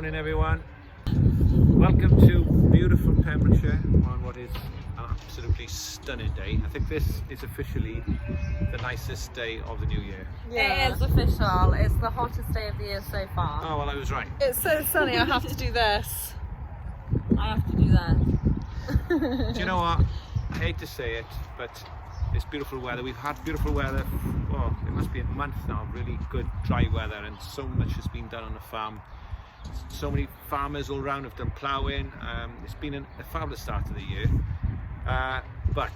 Morning everyone. Welcome to beautiful Pembrokeshire on what is an absolutely stunning day. I think this is officially the nicest day of the new year. Yeah. It is official. It's the hottest day of the year so far. Oh well, I was right. It's so sunny I have to do this. I have to do that. Do you know what? I hate to say it, but it's beautiful weather. We've had beautiful weather, well, it must be a month now, really good dry weather, and so much has been done on the farm. So many farmers all around have done ploughing. It's been a fabulous start of the year, but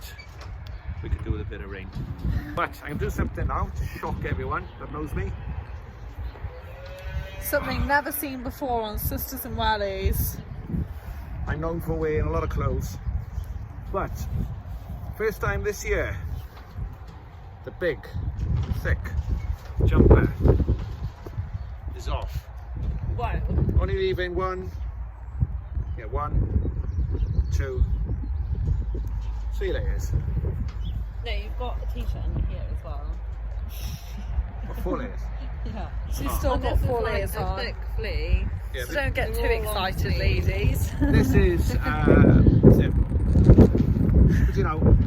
we could do with a bit of rain. But I'm going to do something now to shock everyone that knows me. Something never seen before on Sisters and Wellies. I'm known for wearing a lot of clothes, but first time this year, the big, thick jumper is off. What? Only leaving one, 2, 3 layers. No, you've got a t-shirt in here as well. Or 4 layers. Yeah. She's still got 4 layers on. Thick fleece. Yeah, So don't get too excited, ladies. this is, but you know,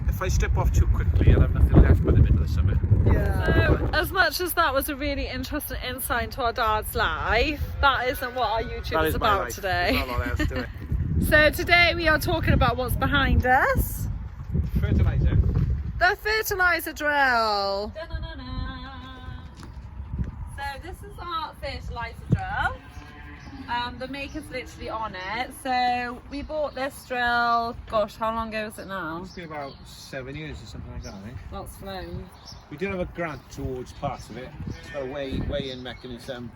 if I strip off too quickly, I'll have nothing left by the middle of summer. Yeah. So, as much as that was a really interesting insight into our dad's life, that isn't what our YouTube is about today. There's not a lot else to it. So today we are talking about what's behind us. Fertilizer. The fertilizer drill. So this is our fertilizer drill. The maker's literally on it. So we bought this drill, gosh, how long ago was it now? It's been about 7 years or something like that, I think. That's flown. We did have a grant towards parts of it. It's got a weigh-in mechanism.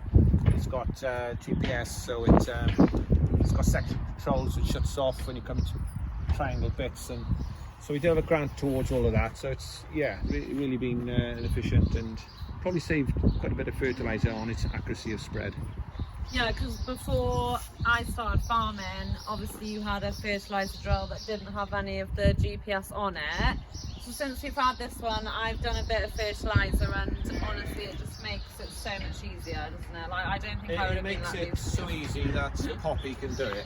It's got GPS, so it's got section controls which shuts off when you come to triangle bits, and so we did have a grant towards all of that. So it's really been efficient and probably saved quite a bit of fertilizer on its accuracy of spread. Yeah, because before I started farming, obviously you had a fertiliser drill that didn't have any of the GPS on it. So since we've had this one, I've done a bit of fertiliser, and honestly it just makes it so much easier, doesn't it? Like, I don't think I would have been that It makes it so easy that Poppy can do it.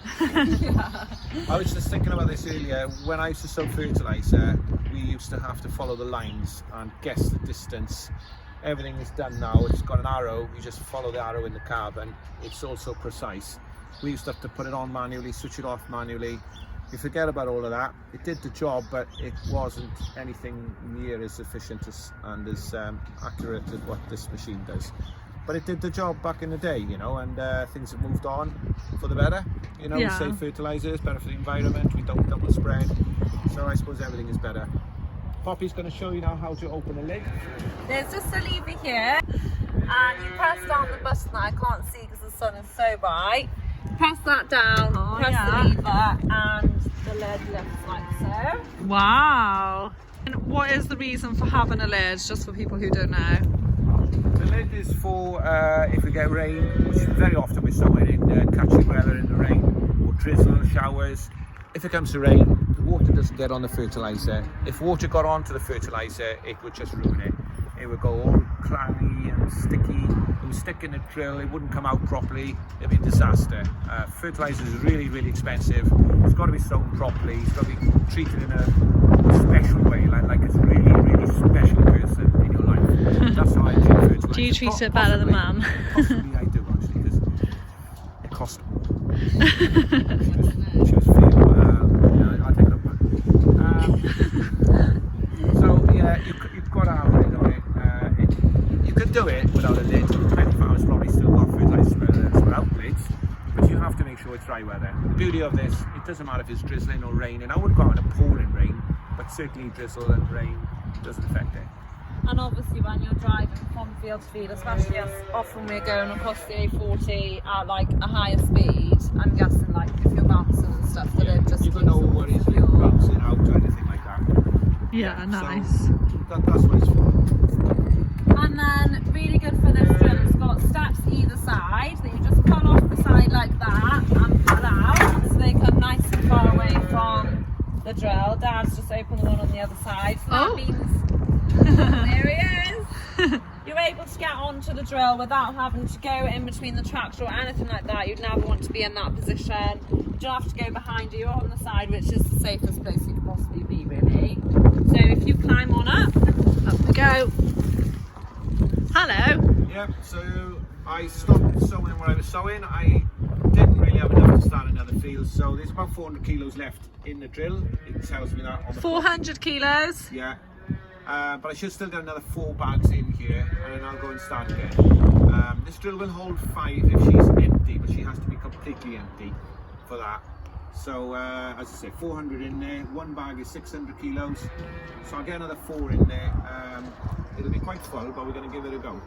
Yeah. I was just thinking about this earlier. When I used to sow fertiliser, we used to have to follow the lines and guess the distance. Everything is done now, it's got an arrow, you just follow the arrow in the carbon, it's also precise. We used to have to put it on manually, switch it off manually. You forget about all of that. It did the job, but it wasn't anything near as efficient and as accurate as what this machine does. But it did the job back in the day, you know, and things have moved on for the better. You know, Yeah. We save fertiliser, it's better for the environment, we don't double spread, so I suppose everything is better. Poppy's going to show you now how to open a lid. There's just a lever here, and you press down the button that I can't see because the sun is so bright. Press that down, press the lever, and the lid lifts like so. Wow. And what is the reason for having a lid, just for people who don't know? The lid is for if we get rain, which very often we're sowing in catchy weather in the rain, or drizzle, showers. If it comes to rain, the water doesn't get on the fertiliser. If water got onto the fertiliser, it would just ruin it. It would go all clammy and sticky. It would stick in the drill, it wouldn't come out properly. It'd be a disaster. Fertiliser is really, really expensive. It's got to be sown properly. It's got to be treated in a special way, like it's a really, really special person in your life. That's how I treat fertiliser. Do you treat it better than Mum? Possibly I do, actually, because it costs more. She was feeling, I'll take it up. So yeah, you've got to have a lid on it. You could do it without a lid. Many farmers probably still got fertiliser spreaders without lids, but you have to make sure it's dry weather. The beauty of this, it doesn't matter if it's drizzling or raining. I wouldn't go out in a pouring rain, but certainly drizzle and rain doesn't affect it. And obviously when you're driving from field to field, especially as often we're going across the A40 at like a higher speed, I'm guessing like if you're bouncing and stuff, that it just you've got no worries if you're bouncing out or anything like that. Yeah, nice. So that's what it's for. And then really good for this drill, it's got steps either side that you just pull off the side like that and pull out, so they come nice and far away from the drill. Dad's just opened the one on the other side, so that means there he is. You're able to get onto to the drill without having to go in between the tractor or anything like that. You'd never want to be in that position. You don't have to go behind you or on the side, which is the safest place you could possibly be, really. So if you climb on up we go. Hello. Yep, so I stopped sowing where I was sowing. I didn't really have enough to start another field, so there's about 400 kilos left in the drill. It tells me that on the 400 kilos? Yeah. But I should still get another 4 bags in here, and then I'll go and start again. This drill will hold 5 if she's empty, but she has to be completely empty for that. So as I say, 400 in there. 1 bag is 600 kilos, so I'll get another 4 in there. It'll be quite full, but we're going to give it a go.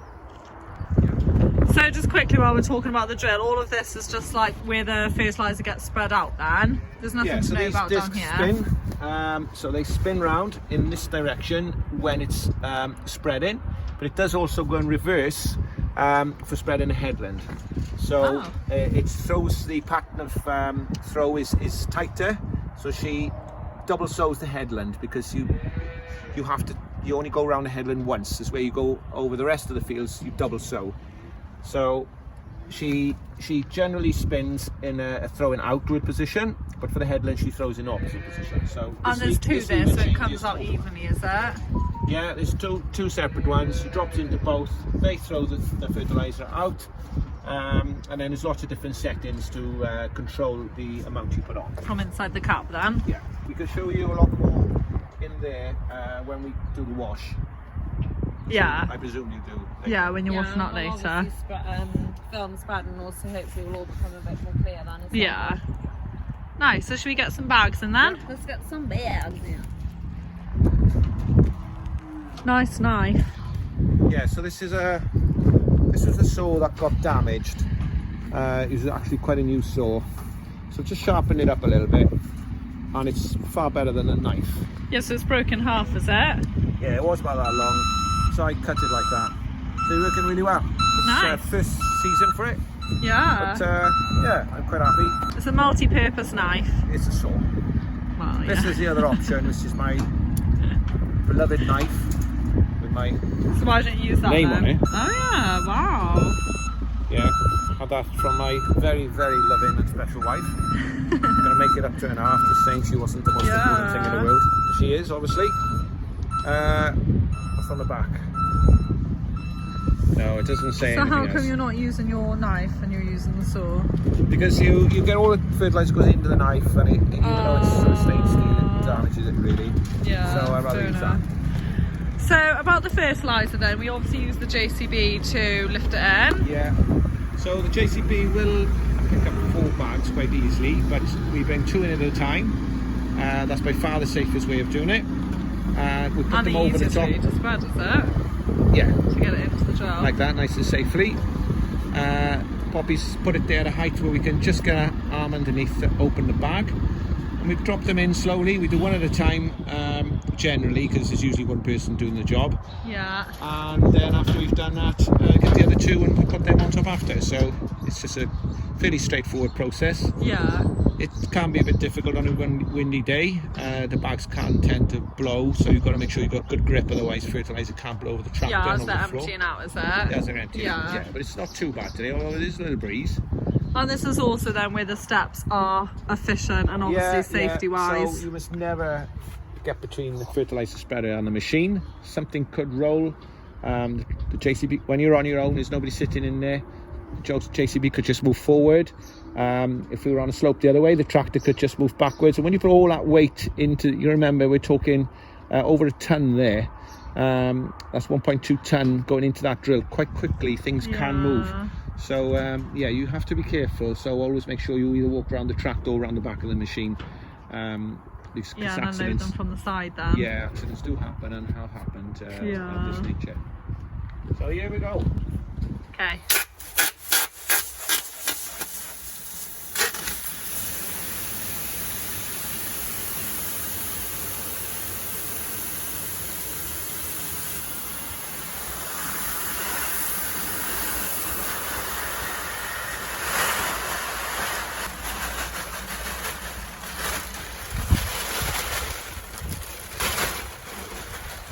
So just quickly while we're talking about the drill, all of this is just like where the fertiliser gets spread out then? There's nothing to know about down here? Spin, so they spin round in this direction when it's spreading, but it does also go in reverse for spreading a headland. So it throws, the pattern of throw is tighter, so she double sows the headland, because you only go around the headland once. This way you go over the rest of the fields, you double sow. So she generally spins in a throwing outward position, but for the headland she throws in opposite position. So and there's 2 there, so it comes out evenly, is it? Yeah, there's two separate ones. She drops into both. They throw the fertiliser out, and then there's lots of different settings to control the amount you put on. From inside the cap then? Yeah, we can show you a lot more in there when we do the wash. Yeah. I presume you do. Yeah, when you're washing out later. Film spread, and also hopefully will all become a bit more clear then as well. Yeah. Nice, so should we get some bags in then? Let's get some bags in. Nice knife. Yeah, so this was a saw that got damaged. It was actually quite a new saw. So just sharpened it up a little bit, and it's far better than a knife. Yeah, so it's broken half, is it? Yeah, it was about that long, so I cut it like that. So it's working really well. It's Nice. First season for it. Yeah. But yeah, I'm quite happy. It's a multi-purpose knife. It's a saw. Well, yeah. This is the other option. This is my beloved knife with my So why don't you use that name then? on it. Oh yeah, wow. Yeah, had that from my very, very loving and special wife. I'm gonna make it up to her now after saying she wasn't the most important thing in the world. She is, obviously. What's on the back? No, it doesn't say So anything how come else. you're not using your knife and you're using the saw? Because you get all the fertiliser goes into the knife, and even though it's sort of stained steel, it damages it really. Yeah. So I'd rather use that. So about the fertiliser then, we obviously use the JCB to lift it in. Yeah. So the JCB will pick up 4 bags quite easily, but we bring 2 in at a time. That's by far the safest way of doing it. We put And them the over the easiest top. way to spread, is it? Yeah. To get it into the drill. Like that, nice and safely. Poppy's put it there at a height where we can just get our arm underneath to open the bag. And we drop them in slowly. We do 1 at a time, generally, because there's usually 1 person doing the job. Yeah. And then after we've done that, get the other 2 and put them on top after. So it's just a fairly straightforward process. Yeah. It can be a bit difficult on a windy day. The bags can tend to blow, so you've got to make sure you've got good grip, otherwise fertiliser can't blow over the tractor Yeah, and as over they're the floor. emptying out, is it? As they're emptying out, yeah. But it's not too bad today, although it is a little breeze. And this is also then where the steps are efficient and obviously safety wise. So you must never get between the fertiliser spreader and the machine. Something could roll. The JCB, when you're on your own, there's nobody sitting in there. The JCB could just move forward. If we were on a slope the other way, the tractor could just move backwards. And when you put all that weight into, you remember we're talking over a ton there. That's 1.2 ton going into that drill. Quite quickly, things can move. So yeah, you have to be careful. So always make sure you either walk around the tractor or around the back of the machine. And unload them from the side then. Yeah, accidents do happen and have happened of this nature. So here we go. Okay.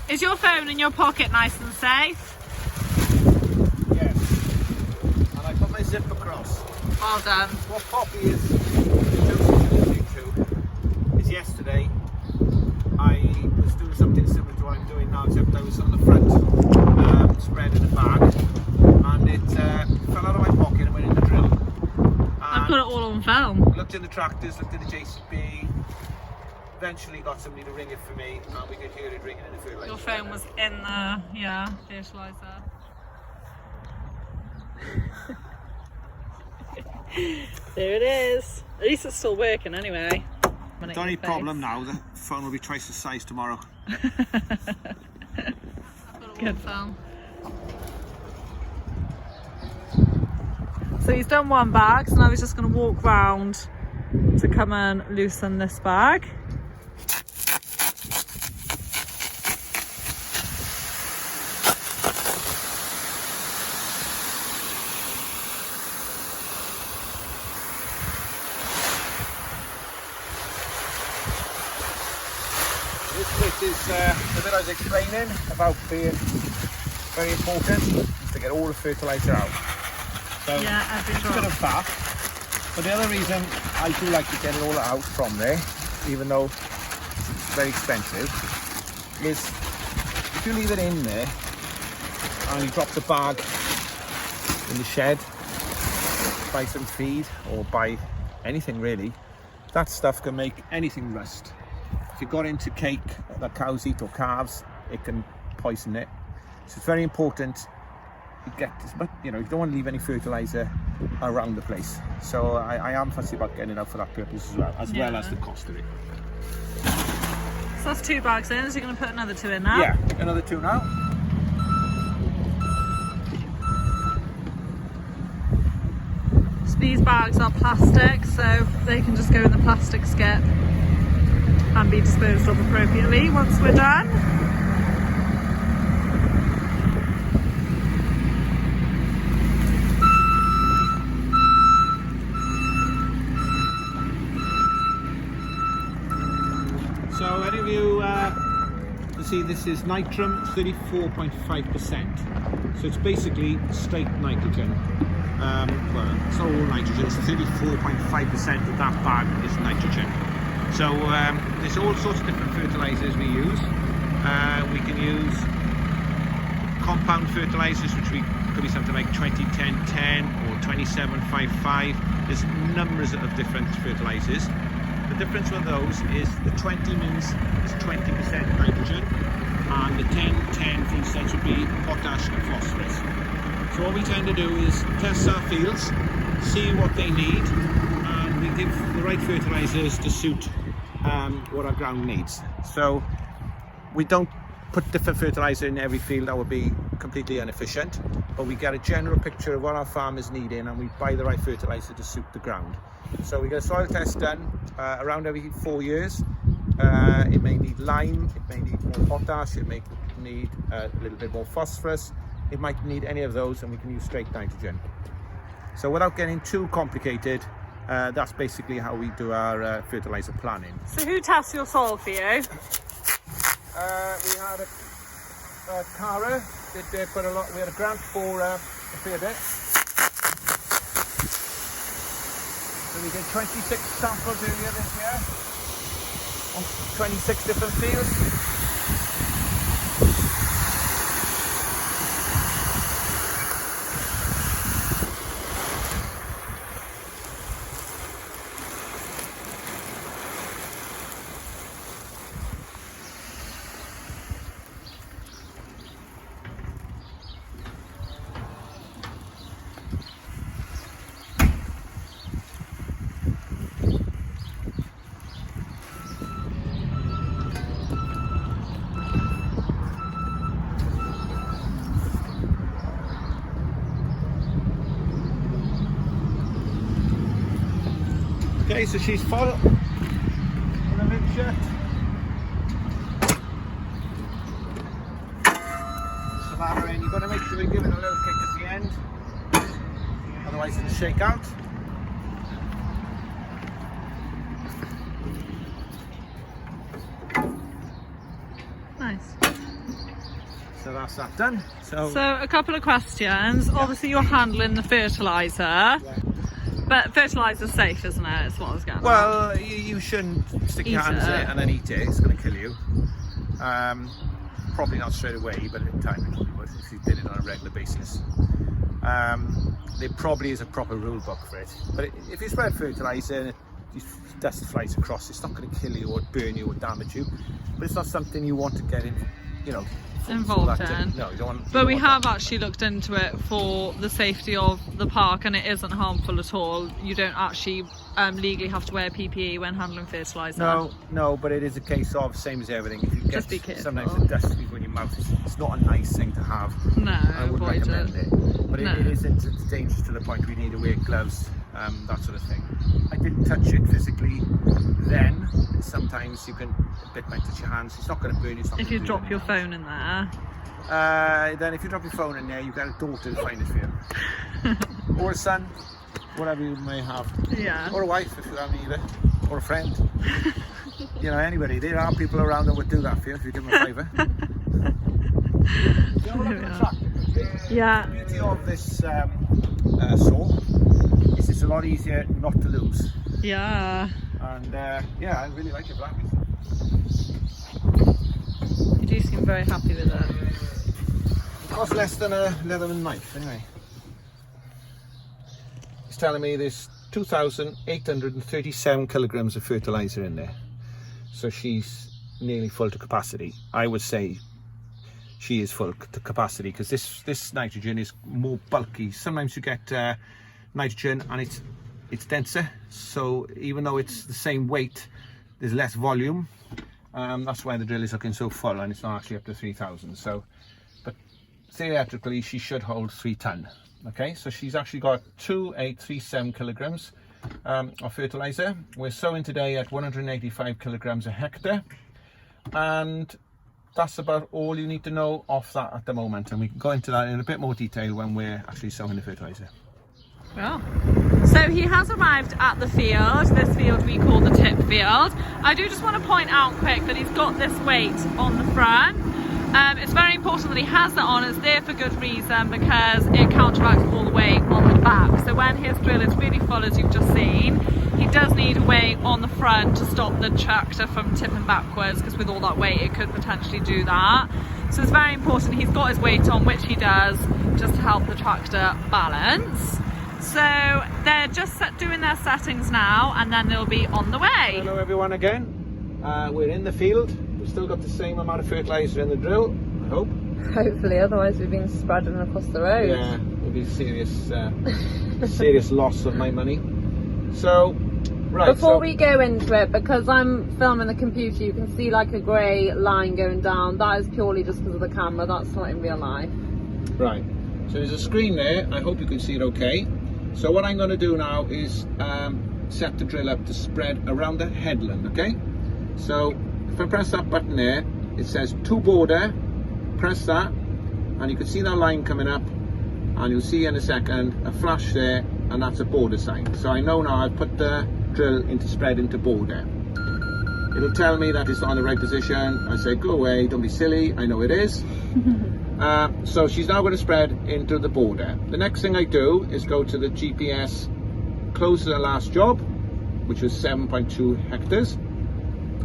Is your phone in your pocket nice and safe? Yeah, Well done. What Poppy is doing to is yesterday I was doing something similar to what I'm doing now, except I was on the front spreading the bag, and it fell out of my pocket and went in the drill. I've got it all on film. Looked in the tractors, looked in the JCB, eventually got somebody to ring it for me, and we could hear it ringing in the fertiliser. Your phone was in the, fertiliser. There it is. At least it's still working anyway. The only problem now, the phone will be twice the size tomorrow. Good film. So he's done one bag, so now he's just going to walk round to come and loosen this bag. This bit is the bit I was explaining about being very important, is to get all the fertiliser out. So it's a bit of faff, but the other reason I do like to get it all out from there, even though it's very expensive, is if you leave it in there and you drop the bag in the shed, buy some feed or buy anything really, that stuff can make anything rust. If you got into cake that cows eat or calves, it can poison it. So it's very important you get this, but you don't want to leave any fertiliser around the place. So I am fussy about getting it out for that purpose as well as the cost of it. So that's 2 bags in. So you're going to put another 2 in now? Yeah, another 2 now. So these bags are plastic, so they can just go in the plastic skip and be disposed of appropriately once we're done. So any of you can see this is nitrum 34.5%. So it's basically straight nitrogen. Well, it's not all nitrogen, it's 34.5% of that bag is nitrogen. So there's all sorts of different fertilisers we use. We can use compound fertilisers, which could be something like 20-10-10 or 27-5-5. There's numbers of different fertilisers. The difference with those is the 20 means is 20% nitrogen, and the 10-10 for instance would be potash and phosphorus. So what we tend to do is test our fields, see what they need, and we give the right fertilisers to suit what our ground needs. So we don't put different fertiliser in every field, that would be completely inefficient, but we get a general picture of what our farm is needing and we buy the right fertiliser to suit the ground. So we get a soil test done around every 4 years. It may need lime, it may need more potash, it may need a little bit more phosphorus, it might need any of those, and we can use straight nitrogen. So without getting too complicated, that's basically how we do our fertiliser planning. So who tests your soil for you? We had a Cara did quite a lot. We had a grant for a fair bit. So we did 26 samples earlier this year on 26 different fields. Okay, so she's full in the lid shut. Savannah in, you've got to make sure we give it a little kick at the end, otherwise it'll shake out. Nice. So that's that done. So a couple of questions. Yeah. Obviously you're handling the fertiliser. Yeah. But fertiliser's safe, isn't it? That's what I was getting at. Well, you shouldn't stick your hands in it and then eat it. It's going to kill you. Probably not straight away, but in time it probably would if you did it on a regular basis. There probably is a proper rule book for it. But if you spread fertiliser and dust flies across, it's not going to kill you or burn you or damage you. But it's not something you want to get in, you know, involved in. No, you don't want. But we have actually looked into it for the safety of the park, and it isn't harmful at all. You don't actually legally have to wear PPE when handling fertiliser. No, but it is a case of same as everything. If you get Just be careful. sometimes the dust will go in your mouth. It's not a nice thing to have. No, I wouldn't avoid recommend it. But No. it isn't. It's dangerous to the point we need to wear gloves, that sort of thing. I didn't touch it physically then. Sometimes a bit might touch your hands. It's not going to burn you. If you drop your phone in there. Then if you drop your phone in there, you've got a daughter to find it for you. Or a son, whatever you may have. Yeah. Or a wife if you have either. Or a friend. You know, anybody. There are people around that would do that for you if you give them a favour. Yeah. The beauty of this saw is it's a lot easier not to lose. Yeah. And yeah, I really like it for that reason. You do seem very happy with it. It costs less than a Leatherman knife, anyway. It's telling me there's 2,837 kilograms of fertiliser in there. So she's nearly full to capacity. I would say she is full to capacity because this nitrogen is more bulky. Sometimes you get nitrogen and it's denser. So even though it's the same weight, there's less volume. That's why the drill is looking so full and it's not actually up to 3,000. So, but theoretically she should hold 3 ton. Okay, so she's actually got 2,837 kilograms of fertilizer. We're sowing today at 185 kilograms a hectare, and that's about all you need to know off that at the moment, and we can go into that in a bit more detail when we're actually sowing the fertilizer. Well, so he has arrived at the field, this field we call the tip field. I do just want to point out quick that he's got this weight on the front. It's very important that he has that on. It's there for good reason because it counteracts all the weight on the back. So when his drill is really full, as you've just seen, he does need a weight on the front to stop the tractor from tipping backwards, because with all that weight it could potentially do that. So it's very important he's got his weight on, which he does, just to help the tractor balance. So they're just doing their settings now, and then they'll be on the way. Hello everyone again. We're in the field. We've still got the same amount of fertiliser in the drill, I hope. Hopefully, otherwise we've been spreading across the road. Yeah, it would be serious, serious loss of my money. So, right. Before we go into it, because I'm filming the computer, you can see like a grey line going down. That is purely just because of the camera. That's not in real life. Right. So there's a screen there. I hope you can see it okay. So what I'm going to do now is set the drill up to spread around the headland. Okay. So if I press that button there, it says to border. Press that, and you can see that line coming up, and you'll see in a second a flash there, and that's a border sign. So I know now I've put the drill into spread into border. It'll tell me that it's not in the right position. I say, go away, don't be silly, I know it is. So she's now going to spread into the border. The next thing I do is go to the GPS, close the last job, which was 7.2 hectares.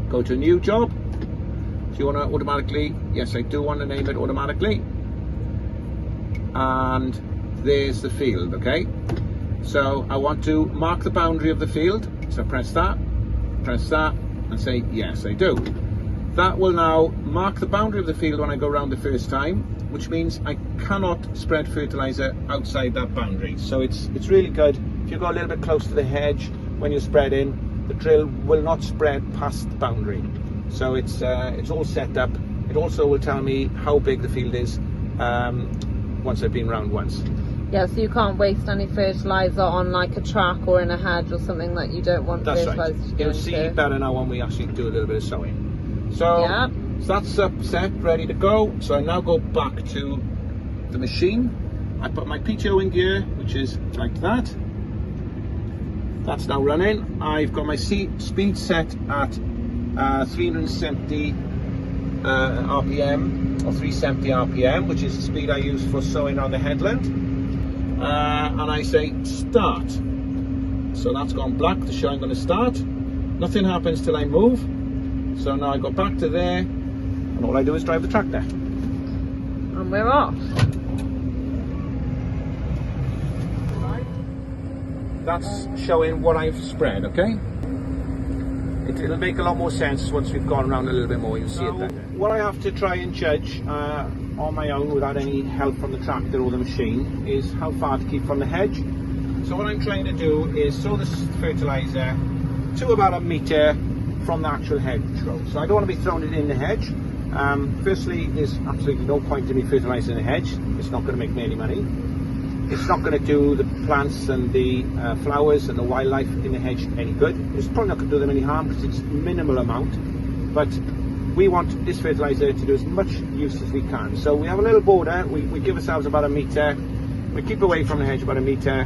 Go to new job. Do you want to automatically? Yes, I do want to name it automatically. And there's the field, okay? So I want to mark the boundary of the field. So press that, and say, yes, I do. That will now mark the boundary of the field when I go around the first time, which means I cannot spread fertilizer outside that boundary. So it's really good. If you go a little bit close to the hedge when you're spreading, the drill will not spread past the boundary. So it's all set up. It also will tell me how big the field is once I've been round once. Yeah, so you can't waste any fertiliser on like a track or in a hedge or something that you don't want fertiliser to go into. You'll see better now when we actually do a little bit of sowing. So, yeah. So that's up, set, ready to go. So I now go back to the machine. I put my PTO in gear, which is like that. That's now running. I've got my speed set at 370 RPM or 370 RPM, which is the speed I use for sowing on the headland. And I say start. So that's gone black to show I'm going to start. Nothing happens till I move. So now I go back to there, and all I do is drive the tractor. And we're off. That's showing what I've spread, okay? It'll make a lot more sense once we've gone around a little bit more, you'll see it better. What I have to try and judge on my own without any help from the tractor or the machine is how far to keep from the hedge. So what I'm trying to do is sow this fertiliser to about 1 metre from the actual hedgerow. So I don't want to be throwing it in the hedge. Firstly, there's absolutely no point in me fertilising the hedge. It's not going to make me any money. It's not going to do the plants and the flowers and the wildlife in the hedge any good. It's probably not going to do them any harm because it's minimal amount. But we want this fertiliser to do as much use as we can. So we have a little border. We give ourselves about 1 metre. We keep away from the hedge about 1 metre.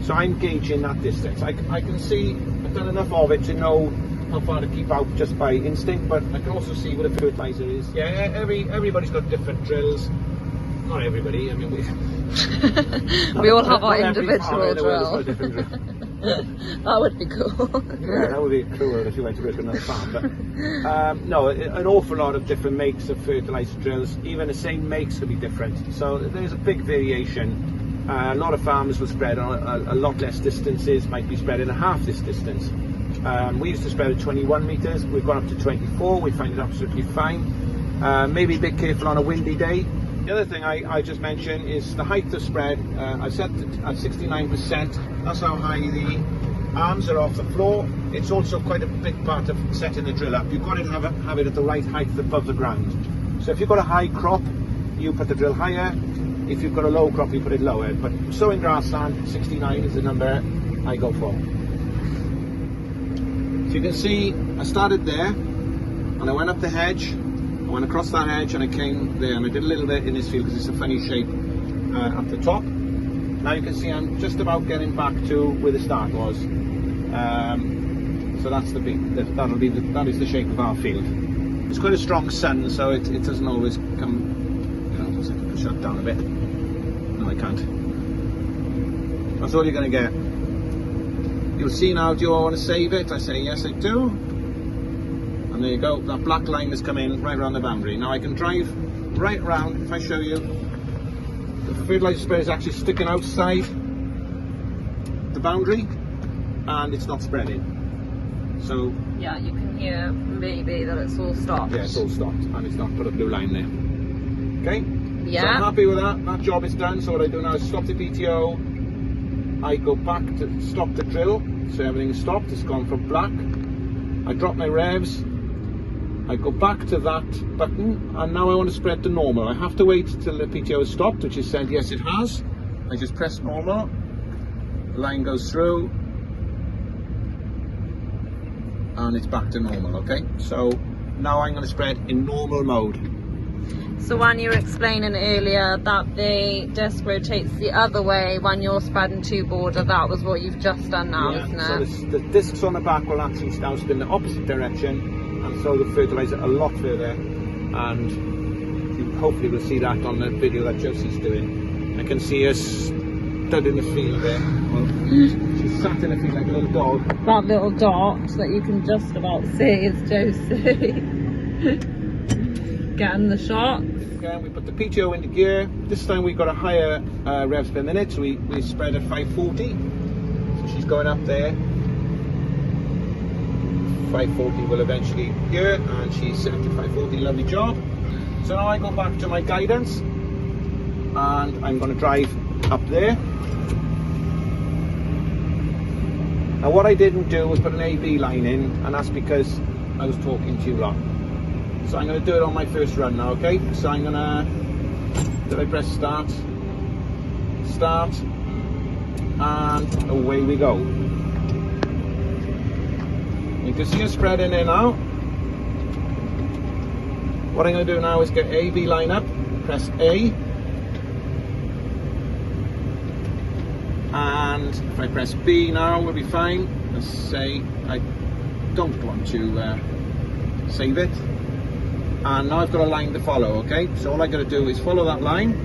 So I'm gauging that distance. I can see I've done enough of it to know how far to keep out just by instinct. But I can also see what a fertiliser is. Yeah, everybody's got different drills. Not everybody. I mean, we all have our individual drill. That would be cool. Yeah, that would be cooler if you went to work on another farm. But no, an awful lot of different makes of fertiliser drills. Even the same makes could be different. So there's a big variation. A lot of farmers will spread on a lot less distances, might be spread in half this distance. We used to spread at 21 metres. We've gone up to 24. We find it absolutely fine. Maybe a bit careful on a windy day. The other thing I just mentioned is the height of spread. I set it at 69%. That's how high the arms are off the floor. It's also quite a big part of setting the drill up. You've got to have it at the right height above the ground. So if you've got a high crop, you put the drill higher. If you've got a low crop, you put it lower. But sowing grassland, 69 is the number I go for. So you can see I started there and I went up the hedge. I went across that edge and I came there, and I did a little bit in this field because it's a funny shape at the top. Now you can see I'm just about getting back to where the start was. So that's that is the shape of our field. It's quite a strong sun, so it doesn't always come. You know, I can shut down a bit. No, I can't. That's all you're going to get. You'll see now. Do you want to save it? I say yes, I do. And there you go, that black line has come in right around the boundary. Now I can drive right around. If I show you, the fertiliser spreader is actually sticking outside the boundary and it's not spreading. So yeah, you can hear maybe that it's all stopped. Yeah, it's all stopped and it's not put a blue line there. Okay? Yeah. So I'm happy with that. That job is done. So what I do now is stop the PTO. I go back to stop the drill. So everything is stopped. It's gone from black. I drop my revs. I go back to that button and now I want to spread to normal. I have to wait till the PTO is stopped, which is said yes it has. I just press normal, the line goes through and it's back to normal, okay? So now I'm going to spread in normal mode. So when you were explaining earlier that the disc rotates the other way when you're spreading to border, that was what you've just done now, yeah, isn't so it? the discs on the back will actually now spin the opposite direction and throw the fertiliser a lot further, and you hopefully will see that on the video that Josie's doing. I can see her stood in the field there. Well, she's sat in the field like a little dog. That little dot that you can just about see is Josie. Getting the shot. Okay, we put the PTO into gear. This time we've got a higher revs per minute, so we spread at 540. So she's going up there. 540 will eventually gear, and she's set to 540. Lovely job. So now I go back to my guidance and I'm going to drive up there. Now what I didn't do was put an AB line in, and that's because I was talking too long. So I'm going to do it on my first run now, okay? So I'm going to, did I press start, and away we go. You can see it spreading in now. What I'm going to do now is get A, B line up, press A, and if I press B now we'll be fine. Let's say I don't want to save it, and now I've got a line to follow, okay? So all I got to do is follow that line,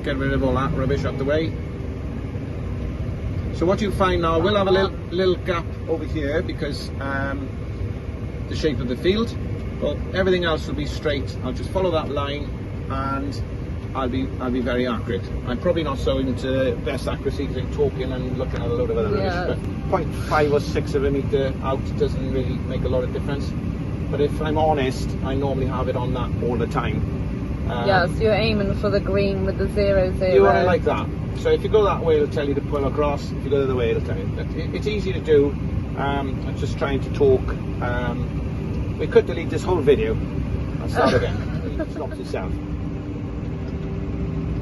get rid of all that rubbish out the way, So what you find now, we'll have a little gap over here because the shape of the field, but everything else will be straight. I'll just follow that line and I'll be very accurate. I'm probably not sowing to best accuracy because I'm talking and looking at a load of other rubbish, but 0.5 or 6 of a metre out doesn't really make a lot of difference. But if I'm honest, I normally have it on that all the time. Yeah, so you're aiming for the green with the 0, 0. You want it like that. So if you go that way, it'll tell you to pull across. If you go the other way, it'll tell you. It's easy to do. I'm just trying to talk. We could delete this whole video. I'll start again. It stops itself.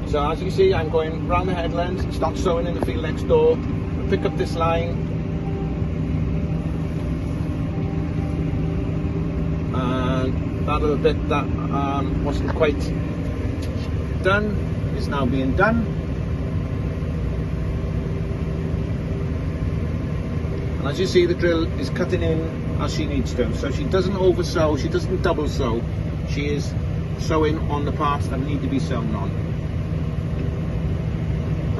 So as you see, I'm going round the headland, start sowing in the field next door, pick up this line, and that little bit that wasn't quite done is now being done. And as you see, the drill is cutting in as she needs to, so she doesn't over sow, she doesn't double sow, she is sowing on the parts that need to be sown on.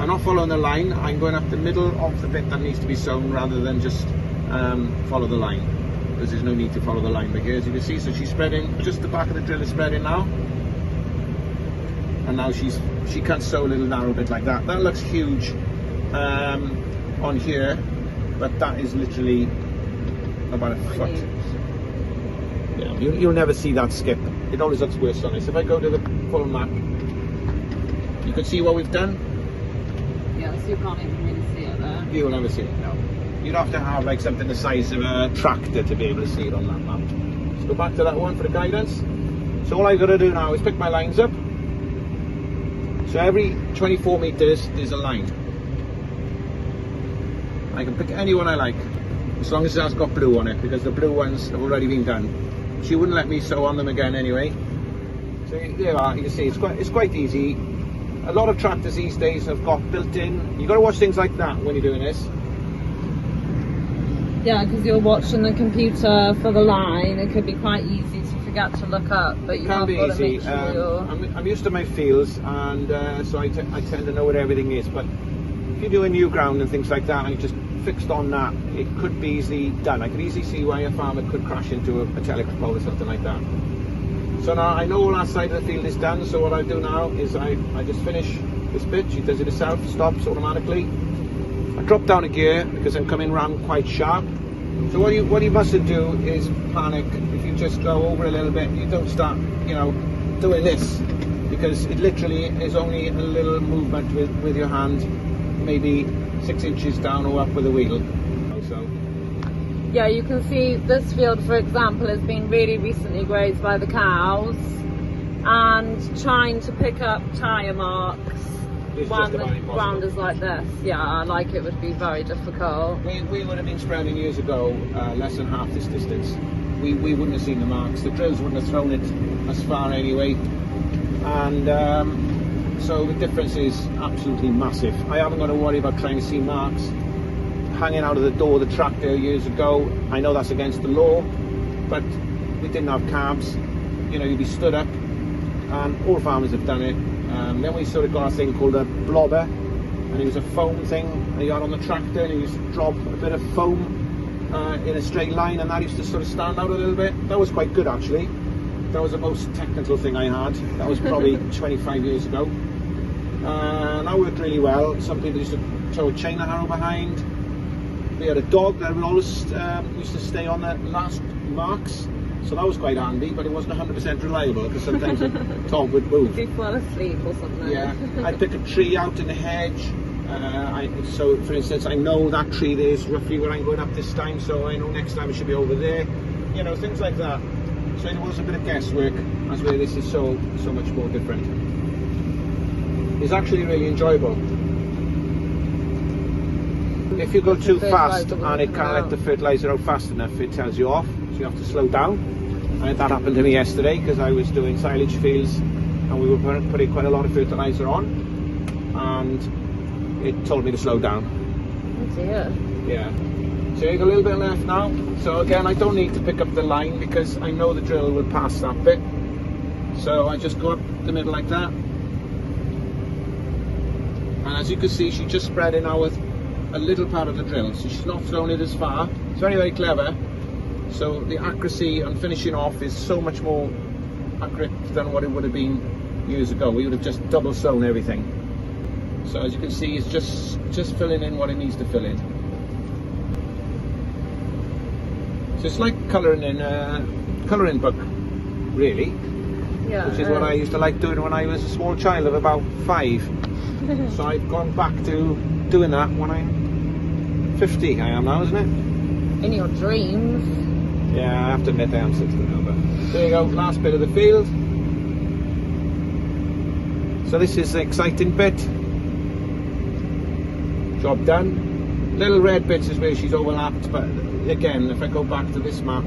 I'm not following the line, I'm going up the middle of the bit that needs to be sown rather than just follow the line, because there's no need to follow the line. But here, as you can see, so she's spreading, just the back of the drill is spreading now, and now she can sow a little narrow bit like that. That looks huge on here, but that is literally about a foot. Yeah, you'll never see that skip. It always looks worse on this. If I go to the full map, you can see what we've done. Yeah, so you can't even really see it there. You will never see it, no. You'd have to have like something the size of a tractor to be able to see it on that map. Let's go back to that one for the guidance. So all I've got to do now is pick my lines up. So every 24 metres there's a line. I can pick any one I like, as long as it has got blue on it, because the blue ones have already been done. She wouldn't let me sew on them again anyway. So there you are, you can see it's quite easy. A lot of tractors these days have got built-in. You've got to watch things like that when you're doing this. Yeah, because you're watching the computer for the line. It could be quite easy to forget to look up, but you have got to make sure you're... I'm used to my fields, and so I tend to know where everything is. But if you're doing new ground and things like that, and you're just fixed on that, it could be easily done. I could easily see why a farmer could crash into a telegraph pole or something like that. So now I know all that side of the field is done, so what I do now is I just finish this bit. She does it herself, stops automatically. I drop down a gear because I'm coming round quite sharp. So what you mustn't do is panic. If you just go over a little bit, you don't start, doing this, because it literally is only a little movement with your hand, maybe 6 inches down or up with the wheel. So. Yeah, you can see this field, for example, has been really recently grazed by the cows, and trying to pick up tyre marks when the ground is like this, yeah, like it would be very difficult. We would have been spreading years ago, less than half this distance. We wouldn't have seen the marks. The drills wouldn't have thrown it as far anyway, and so the difference is absolutely massive. I haven't got to worry about trying to see marks hanging out of the door of the tractor years ago. I know that's against the law, but we didn't have cabs. You'd be stood up, and all farmers have done it. Then we sort of got a thing called a blobber, and it was a foam thing that you had on the tractor, and you used to drop a bit of foam in a straight line, and that used to sort of stand out a little bit. That was quite good, actually. That was the most technical thing I had. That was probably 25 years ago. That worked really well. Some people used to throw a chain harrow behind. We had a dog that would always used to stay on the last marks, so that was quite handy, but it wasn't 100% reliable, because sometimes the dog would move. He'd fall asleep or something. Yeah, I'd pick a tree out in the hedge. So for instance, I know that tree there is roughly where I'm going up this time, so I know next time it should be over there. Things like that. So it was a bit of guesswork, as where this is so much more different. It's actually really enjoyable. If you go too fast and it can't let the fertiliser out fast enough, it tells you off, so you have to slow down. And that happened to me yesterday, because I was doing silage fields and we were putting quite a lot of fertiliser on, and it told me to slow down. Oh dear. Yeah. So you've got a little bit left now. So again, I don't need to pick up the line, because I know the drill will pass that bit. So I just go up the middle like that. And as you can see, she's just spreading now with a little part of the drill, so she's not thrown it as far. It's very, very clever. So the accuracy on finishing off is so much more accurate than what it would have been years ago. We would have just double sewn everything. So as you can see, it's just filling in what it needs to fill in. So it's like colouring in a colouring book, really. Yeah. Which is what I used to like doing when I was a small child of about 5. So I've gone back to doing that when I'm 50. I am now, isn't it? In your dreams. Yeah, I have to admit I am 60 now, but there you go, last bit of the field. So this is the exciting bit. Job done. Little red bits is where she's overlapped, but again, if I go back to this map,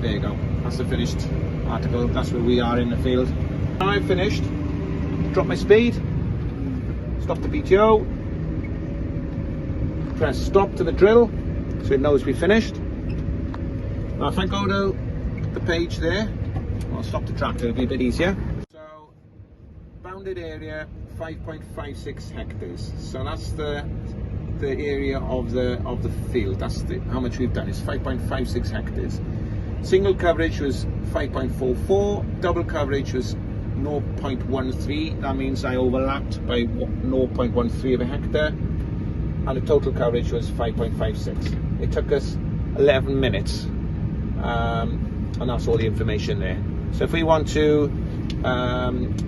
there you go, that's the finished article. That's where we are in the field. Now I've finished. Drop my speed, stop the PTO, press stop to the drill so it knows we've finished. Now if I go to the page there, I'll stop the tractor, it'll be a bit easier. So bounded area 5.56 hectares. So that's the area of the field. That's how much we've done. It's 5.56 hectares. Single coverage was 5.44, double coverage was 0.13. That means I overlapped by 0.13 of a hectare, and the total coverage was 5.56. It took us 11 minutes, and that's all the information there. So if we want to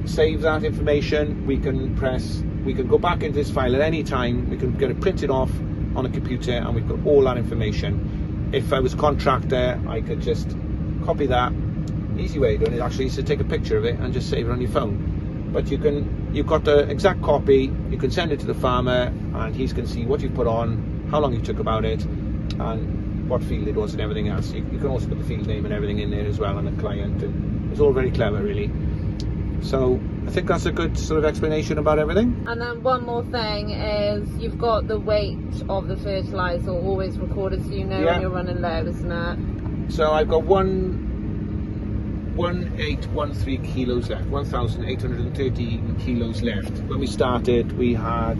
save that information, we can go back into this file at any time. We can get it printed off on a computer, and we've got all that information. If I was a contractor, I could just copy that. Easy way of doing it actually is to take a picture of it and just save it on your phone. But you've got the exact copy, you can send it to the farmer and he's going to see what you put on, how long you took about it, and what field it was and everything else. You can also put the field name and everything in there as well, and the client, and it's all very clever really. So I think that's a good sort of explanation about everything. And then one more thing is you've got the weight of the fertiliser always recorded, so you know when you're running low, isn't it? So I've got 1813 kilos left, 1,813 kilos left. When we started, we had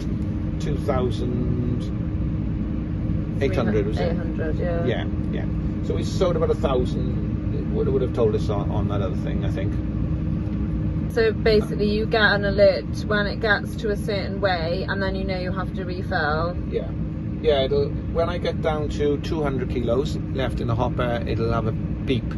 2,800, was it? 800, yeah. Yeah. So we sold about 1,000. It would have told us on that other thing, I think. So basically, you get an alert when it gets to a certain weight, and then you know you have to refill. Yeah. Yeah. When I get down to 200 kilos left in the hopper, it'll have a beep.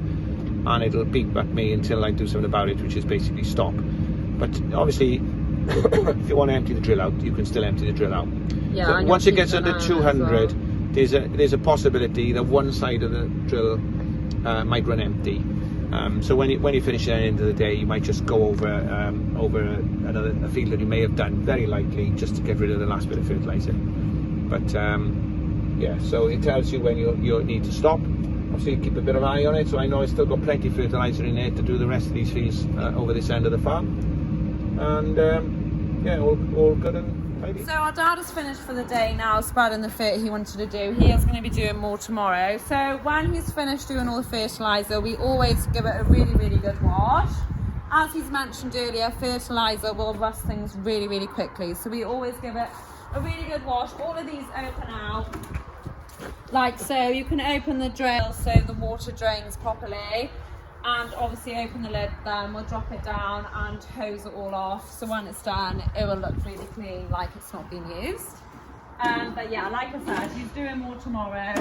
And it'll beep at me until I do something about it, which is basically stop. But obviously, if you want to empty the drill out, you can still empty the drill out. Yeah. So once it gets under 200, there's a possibility that one side of the drill might run empty. So when you finish at the end of the day, you might just go over a field that you may have done, very likely, just to get rid of the last bit of fertiliser. But yeah, so it tells you when you need to stop. Obviously keep a bit of an eye on it, so I know I've still got plenty of fertiliser in there to do the rest of these fields over this end of the farm. And yeah, all good and tidy. So our dad has finished for the day now, spreading the fert he wanted to do. He is going to be doing more tomorrow. So when he's finished doing all the fertiliser, we always give it a really, really good wash. As he's mentioned earlier, fertiliser will rust things really, really quickly. So we always give it a really good wash. All of these open out. Like so. You can open the drill so the water drains properly, and obviously open the lid, then we'll drop it down and hose it all off, so when it's done it will look really clean, like it's not been used. But yeah, like I said, he's doing more tomorrow,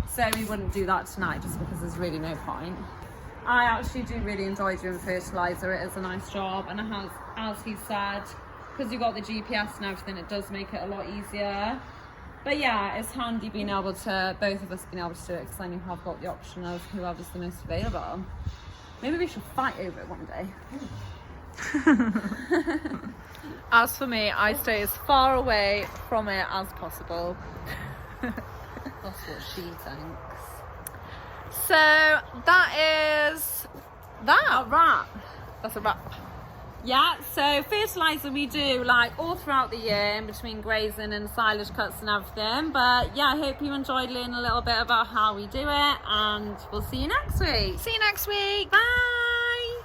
so we wouldn't do that tonight just because there's really no point. I actually do really enjoy doing fertiliser. It is a nice job, and it has, as he said, because you've got the GPS and everything, it does make it a lot easier. But yeah, it's handy being able to, both of us being able to do it, because then you have got the option of whoever's the most available. Maybe we should fight over it one day. As for me, I stay as far away from it as possible. That's what she thinks. So that is that. A wrap. That's a wrap. Yeah, so fertiliser we do like all throughout the year in between grazing and silage cuts and everything. But yeah, I hope you enjoyed learning a little bit about how we do it, and we'll see you next week. See you next week. Bye.